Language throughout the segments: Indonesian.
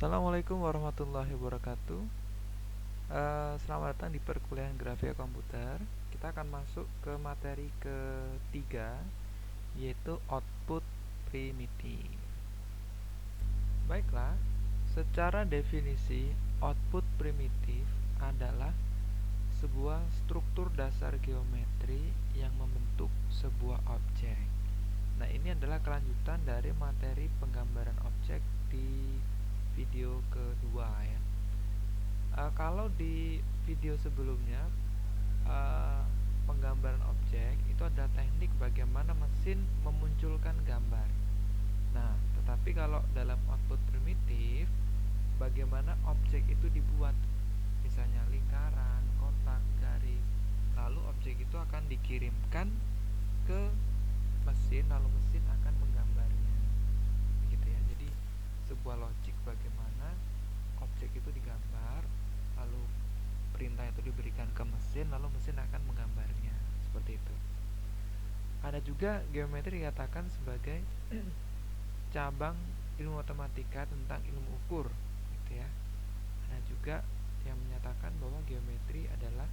Assalamualaikum warahmatullahi wabarakatuh. Selamat datang di perkuliahan grafika komputer. Kita akan masuk ke materi ketiga, yaitu output primitif. Baiklah, secara definisi output primitif adalah sebuah struktur dasar geometri yang membentuk sebuah objek. Nah, ini adalah kelanjutan dari materi penggambaran objek di video kedua ya. Kalau di video sebelumnya, penggambaran objek itu adalah teknik bagaimana mesin memunculkan gambar. Nah, tetapi kalau dalam output primitif, bagaimana objek itu dibuat, misalnya lingkaran, kotak, garis. Lalu objek itu akan dikirimkan ke mesin, lalu mesin akan menggambarnya, gitu ya. Jadi sebuah logik bagaimana objek itu digambar, lalu perintah itu diberikan ke mesin, lalu mesin akan menggambarnya, seperti itu. Ada juga geometri dikatakan sebagai cabang ilmu matematika tentang ilmu ukur, gitu ya. Ada juga yang menyatakan bahwa geometri adalah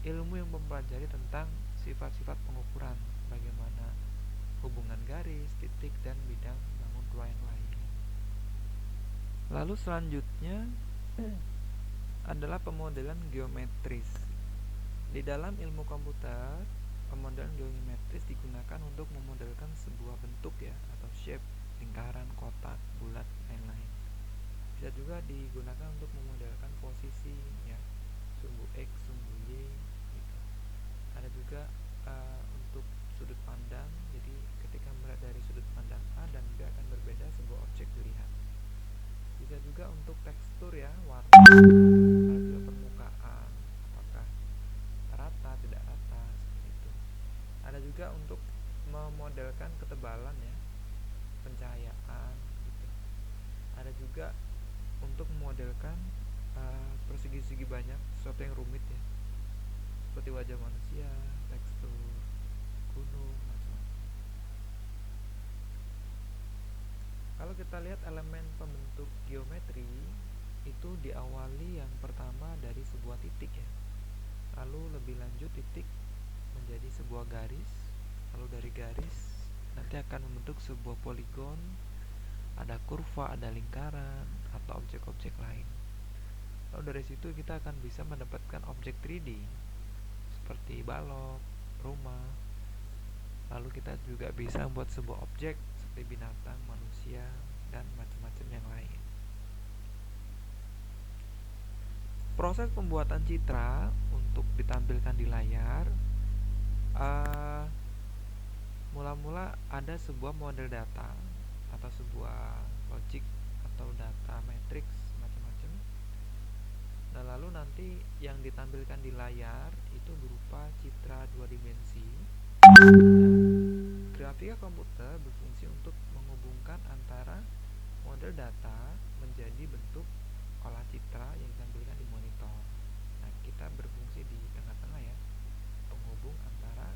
ilmu yang mempelajari tentang sifat-sifat pengukuran, bagaimana hubungan garis, titik, dan bidang bangun rumah yang lain. Lalu selanjutnya adalah pemodelan geometris. Di dalam ilmu komputer, pemodelan geometris digunakan untuk memodelkan sebuah bentuk ya, atau shape, lingkaran, kotak, bulat, lain-lain. Bisa juga digunakan untuk memodelkan posisi ya, sumbu X, sumbu Y gitu. Ada juga untuk sudut pandang, jadi ketika melihat dari sudut pandang A dan B akan berbeda sebuah objek dilihat. Bisa juga untuk tekstur ya, warna, ada juga permukaan, apakah rata, tidak rata, seperti itu. Ada juga untuk memodelkan ketebalan ya, pencahayaan gitu. Ada juga untuk memodelkan persegi-segi banyak, sesuatu yang rumit ya, seperti wajah manusia, tekstur gunung, macam-macam. Kalau kita lihat elemen pembentuk geometri itu diawali yang pertama dari sebuah titik ya, lalu lebih lanjut titik menjadi sebuah garis, lalu dari garis nanti akan membentuk sebuah poligon, ada kurva, ada lingkaran, atau objek-objek lain. Lalu dari situ kita akan bisa mendapatkan objek 3D seperti balok, rumah. Lalu kita juga bisa membuat sebuah objek seperti binatang, manusia, dan macam-macam yang lain. Proses pembuatan citra untuk ditampilkan di layar, mula-mula ada sebuah model data atau sebuah logik atau data matrix macam-macam. Nah, lalu nanti yang ditampilkan di layar itu berupa citra 2 dimensi. Grafika komputer berfungsi untuk menghubungkan antara model data menjadi bentuk olah citra yang ditampilkan di monitor. Nah, kita berfungsi di tengah-tengah ya, penghubung antara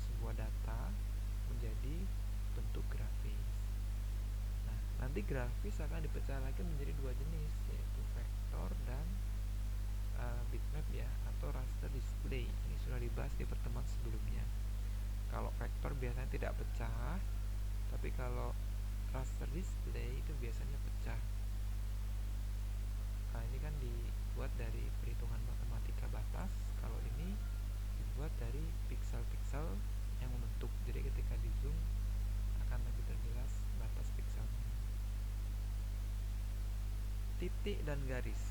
sebuah data menjadi bentuk grafis. Nah, nanti grafis akan dipecah lagi menjadi dua jenis, yaitu vektor dan bitmap ya, atau raster display. Ini sudah dibahas di pertemuan sebelumnya. Kalau vektor biasanya tidak pecah, tapi kalau raster display itu biasanya pecah. Nah, ini kan dibuat dari perhitungan matematika batas. Kalau ini dibuat dari piksel-piksel yang membentuk. Jadi ketika di zoom akan lebih terjelas batas pikselnya. Titik dan garis.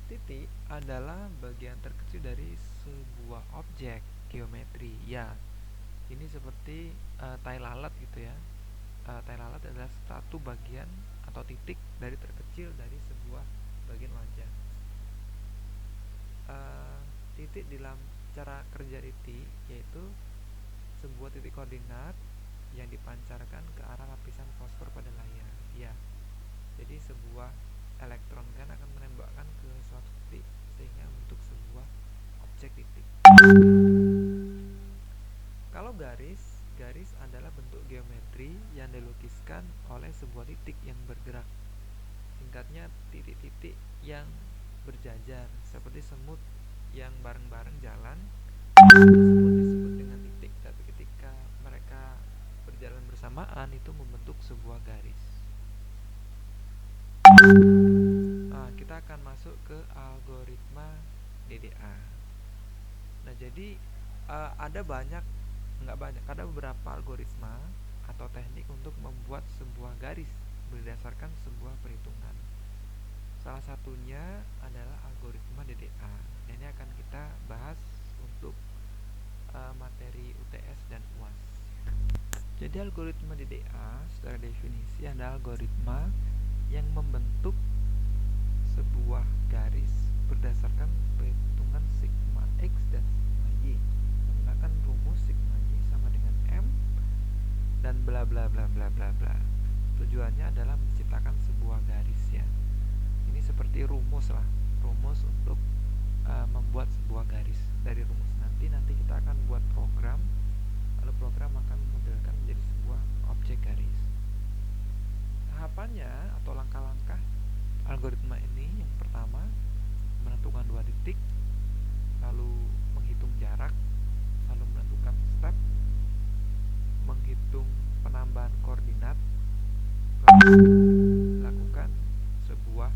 Titik adalah bagian terkecil dari sebuah objek geometri. Ya, ini seperti tai lalat gitu ya. Tai lalat adalah satu bagian atau titik dari terkecil dari sebuah bagian wajah. Titik dalam cara kerja titik yaitu sebuah titik koordinat yang dipancarkan ke arah lapisan fosfor pada layar. Ya, jadi sebuah elektron kan akan menembakkan ke suatu titik sehingga membentuk sebuah objek titik. Kalau garis adalah bentuk geometri yang dilukiskan oleh sebuah titik yang bergerak, singkatnya titik-titik yang berjajar seperti semut yang bareng-bareng jalan. Semut disebut dengan titik, tapi ketika mereka berjalan bersamaan itu membentuk sebuah garis. Nah, kita akan masuk ke algoritma DDA. Nah, jadi ada beberapa algoritma atau teknik untuk membuat sebuah garis berdasarkan sebuah perhitungan. Salah satunya adalah algoritma DDA. Ini akan kita bahas untuk materi UTS dan UAS. Jadi algoritma DDA secara definisi adalah algoritma yang membentuk sebuah garis berdasarkan perhitungan sigma X dan sigma Y menggunakan rumus sigma Y sama dengan M dan bla bla bla bla bla bla. Tujuannya adalah menciptakan sebuah garis ya. Ini seperti rumus lah, rumus untuk membuat sebuah garis. Dari rumus nanti kita akan buat program, lalu program akan memodelkan menjadi sebuah objek garis. Tahapannya atau langkah-langkah algoritma ini, yang pertama menentukan 2 titik, lalu menghitung jarak, lalu menentukan step, menghitung penambahan koordinat, lalu lakukan sebuah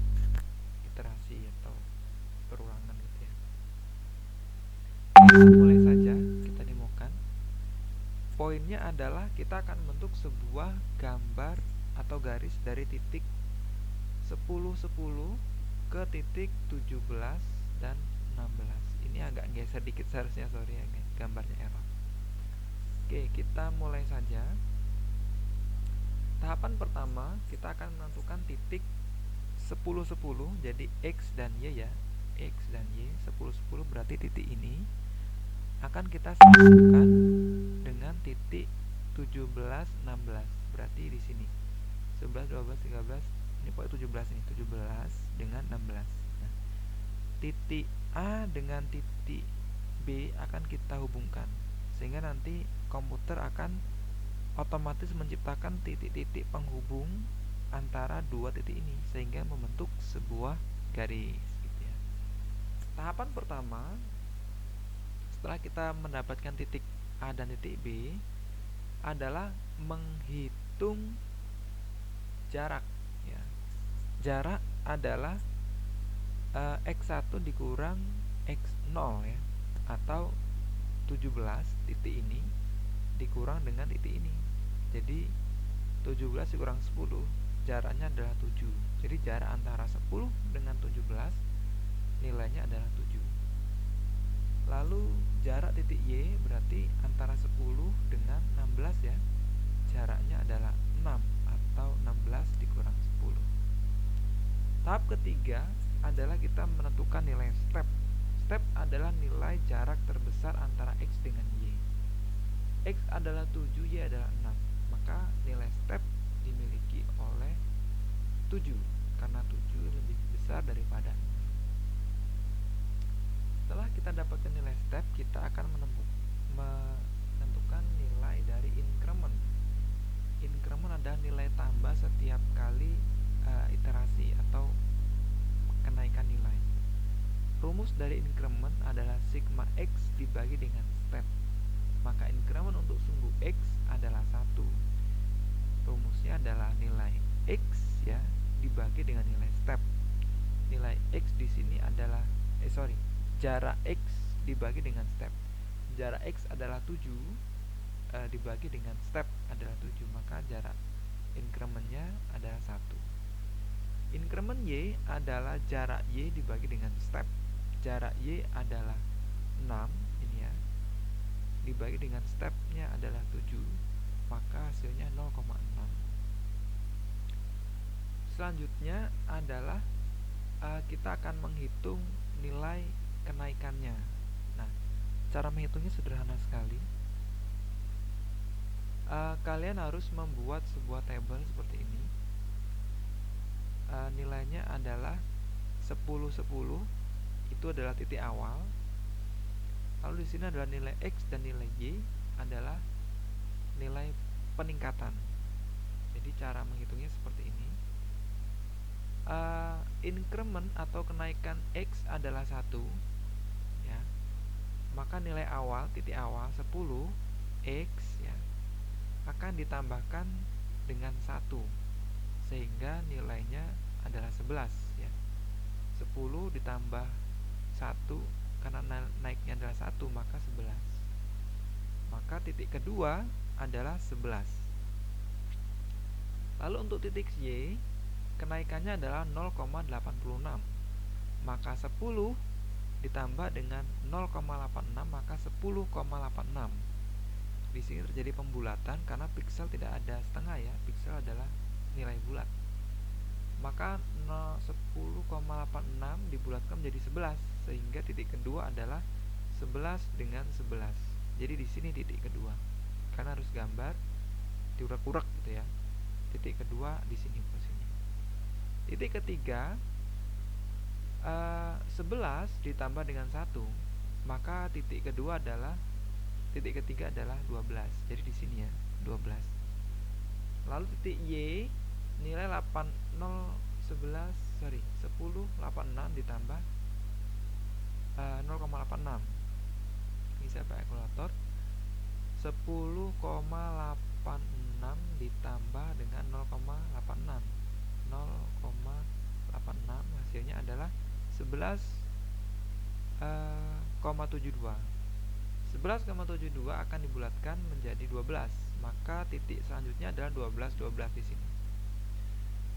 iterasi atau perulangan gitu ya. Kita mulai saja, kita demokan. Poinnya adalah kita akan membentuk sebuah gambar atau garis dari titik 10 10 ke titik 17 dan 16. Ini agak geser dikit seharusnya, sorry ya, gambarnya error. Oke, kita mulai saja. Tahapan pertama, kita akan menentukan titik 10 10, jadi X dan Y ya. X dan Y 10 10 berarti titik ini akan kita sambungkan dengan titik 17 16. Berarti di sini 11 12 13, ini pokoknya 17 ini, 17 dengan 16. Nah, titik A dengan titik B akan kita hubungkan sehingga nanti komputer akan otomatis menciptakan titik-titik penghubung antara dua titik ini sehingga membentuk sebuah garis gitu ya. Tahapan pertama, setelah kita mendapatkan titik A dan titik B, adalah menghitung jarak ya. Jarak adalah X1 dikurang X0 ya, atau 17 titik ini dikurang dengan titik ini. Jadi 17 dikurang 10, jaraknya adalah 7. Jadi jarak antara 10 dengan 17 nilainya adalah 7. Lalu jarak titik Y berarti antara 10 dengan 16 ya. Jaraknya adalah 6 atau 16 dikurang 10. Tahap ketiga adalah kita menentukan nilai step. Step adalah nilai jarak terbesar antara X dengan Y. X adalah 7, Y adalah 6. Maka nilai step dimiliki oleh 7 karena 7 lebih besar daripada 6. Setelah kita dapatkan nilai step, kita akan menentukan nilai dari increment. Increment adalah nilai tambah setiap kali iterasi atau kenaikan nilai. Rumus dari increment adalah sigma X dibagi dengan step. Maka increment untuk sumbu X adalah 1. Rumusnya adalah nilai X ya dibagi dengan nilai step. Nilai X di sini adalah jarak X dibagi dengan step. Jarak X adalah 7 dibagi dengan step adalah 7, maka jarak incrementnya adalah 1. Increment Y adalah jarak Y dibagi dengan step. Jarak Y adalah 6 ini ya, dibagi dengan stepnya adalah 7, maka hasilnya 0,6. Selanjutnya adalah kita akan menghitung nilai kenaikannya. Nah, cara menghitungnya sederhana sekali. Kalian harus membuat sebuah tabel seperti ini. Nilainya adalah 10 10, itu adalah titik awal. Lalu di sini adalah nilai X dan nilai Y adalah nilai peningkatan. Jadi cara menghitungnya seperti ini. increment atau kenaikan X adalah 1, ya, maka nilai awal, titik awal 10 X, ya, akan ditambahkan dengan 1 sehingga nilainya adalah 11, ya. 10 ditambah 1 karena naiknya adalah 1 maka 11. Maka titik kedua adalah 11. Lalu untuk titik Y, kenaikannya adalah 0,86. Maka 10 ditambah dengan 0,86 maka 10,86. Di sini terjadi pembulatan karena piksel tidak ada setengah, ya. Piksel adalah nilai bulat. Maka 10,86 dibulatkan menjadi 11 sehingga titik kedua adalah 11 dengan 11. Jadi di sini titik kedua. Karena harus gambar diurak-urak gitu, ya. Titik kedua di sini posisinya. Titik ketiga 11 ditambah dengan 1, maka titik kedua adalah titik ketiga adalah 12. Jadi di sini, ya, 12. Lalu titik Y nilai 10,86 ditambah 0,86. Ini saya pakai kalkulator. 10,86 ditambah dengan 0,86. 0,86 hasilnya adalah 11,72. 11,72 akan dibulatkan menjadi 12. Maka titik selanjutnya adalah 12 di sini.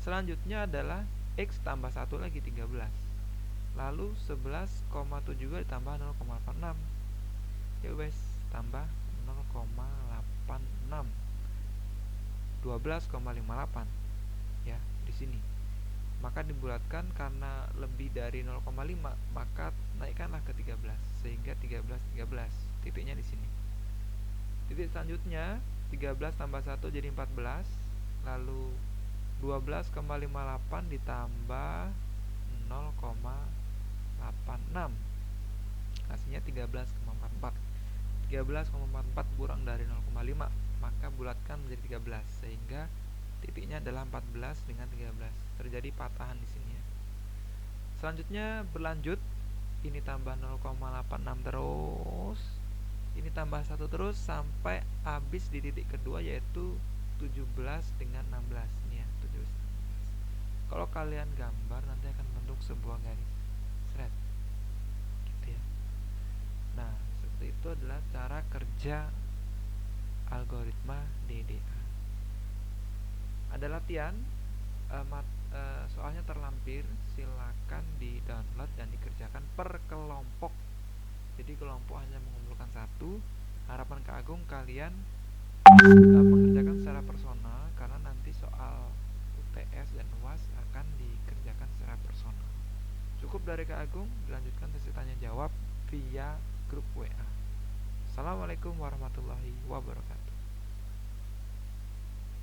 Selanjutnya adalah X tambah 1 lagi 13. Lalu 11,72 ditambah 0,86. Ya guys, tambah 0,86. 12,58, ya, di sini. Maka dibulatkan karena lebih dari 0,5 maka naikkanlah ke 13 sehingga 13 titiknya di sini. Titik selanjutnya 13 tambah 1 jadi 14. Lalu 12,58 ditambah 0,86 hasilnya 13,44. 13,44 kurang dari 0,5 maka bulatkan menjadi 13 sehingga titiknya adalah 14 dengan 13. Terjadi patahan di sini, ya. Selanjutnya berlanjut, ini tambah 0,86 terus, ini tambah 1 terus sampai habis di titik kedua yaitu 17 dengan 16. Ini, ya, 17. Kalau kalian gambar nanti akan membentuk sebuah garis seret, gitu, ya. Nah, seperti itu adalah cara kerja algoritma DDA. Ada latihan, soalnya terlampir, silakan di download dan dikerjakan per kelompok. Jadi kelompok hanya mengumpulkan 1. Harapan Kak Agung kalian mengerjakan secara personal karena nanti soal UTS dan UAS akan dikerjakan secara personal. Cukup dari Kak Agung, dilanjutkan sesi tanya jawab via grup WA. Assalamualaikum warahmatullahi wabarakatuh.